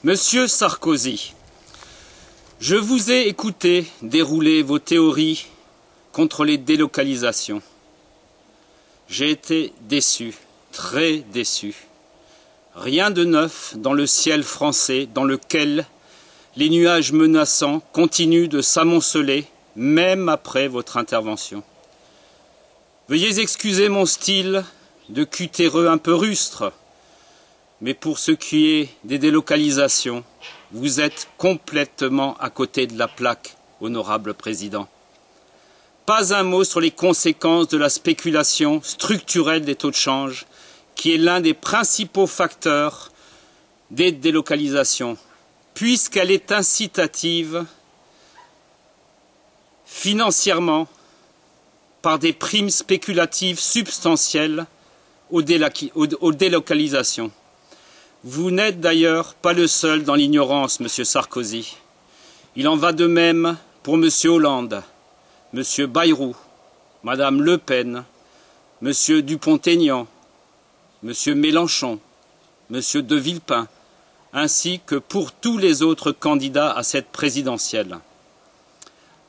Monsieur Sarkozy, je vous ai écouté dérouler vos théories contre les délocalisations. J'ai été déçu, très déçu. Rien de neuf dans le ciel français dans lequel les nuages menaçants continuent de s'amonceler, même après votre intervention. Veuillez excuser mon style de cutéreux un peu rustre, mais pour ce qui est des délocalisations, vous êtes complètement à côté de la plaque, honorable président. Pas un mot sur les conséquences de la spéculation structurelle des taux de change, qui est l'un des principaux facteurs des délocalisations, puisqu'elle est incitative financièrement par des primes spéculatives substantielles aux délocalisations. Vous n'êtes d'ailleurs pas le seul dans l'ignorance, Monsieur Sarkozy. Il en va de même pour Monsieur Hollande, Monsieur Bayrou, Madame Le Pen, Monsieur Dupont-Aignan, Monsieur Mélenchon, Monsieur De Villepin, ainsi que pour tous les autres candidats à cette présidentielle.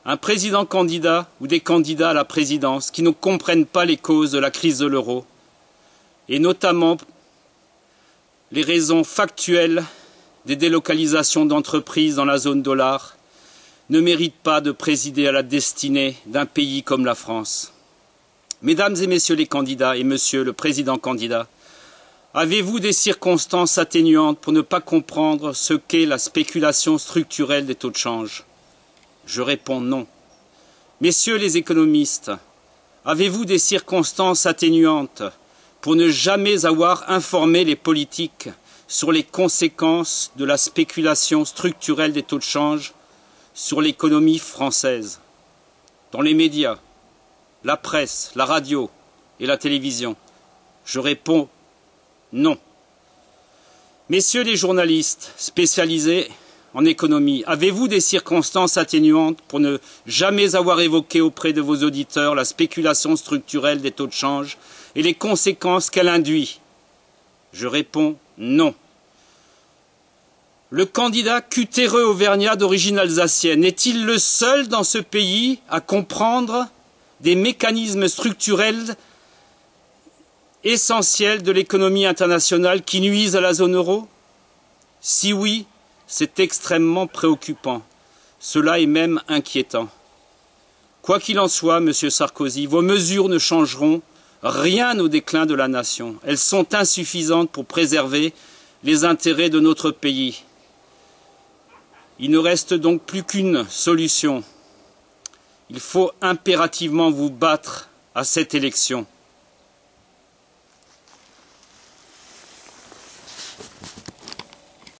Un président candidat ou des candidats à la présidence qui ne comprennent pas les causes de la crise de l'euro, et notamment les raisons factuelles des délocalisations d'entreprises dans la zone dollar, ne méritent pas de présider à la destinée d'un pays comme la France. Mesdames et messieurs les candidats et monsieur le président candidat, avez-vous des circonstances atténuantes pour ne pas comprendre ce qu'est la spéculation structurelle des taux de change? Je réponds non. Messieurs les économistes, avez-vous des circonstances atténuantes pour ne jamais avoir informé les politiques sur les conséquences de la spéculation structurelle des taux de change sur l'économie française, dans les médias, la presse, la radio et la télévision? Je réponds non. Messieurs les journalistes spécialisés en économie, avez-vous des circonstances atténuantes pour ne jamais avoir évoqué auprès de vos auditeurs la spéculation structurelle des taux de change et les conséquences qu'elle induit? Je réponds non. Le candidat cutéreux auvergnat d'origine alsacienne est-il le seul dans ce pays à comprendre des mécanismes structurels essentiels de l'économie internationale qui nuisent à la zone euro? Si oui, c'est extrêmement préoccupant. Cela est même inquiétant. Quoi qu'il en soit, Monsieur Sarkozy, vos mesures ne changeront rien au déclin de la nation. Elles sont insuffisantes pour préserver les intérêts de notre pays. Il ne reste donc plus qu'une solution. Il faut impérativement vous battre à cette élection.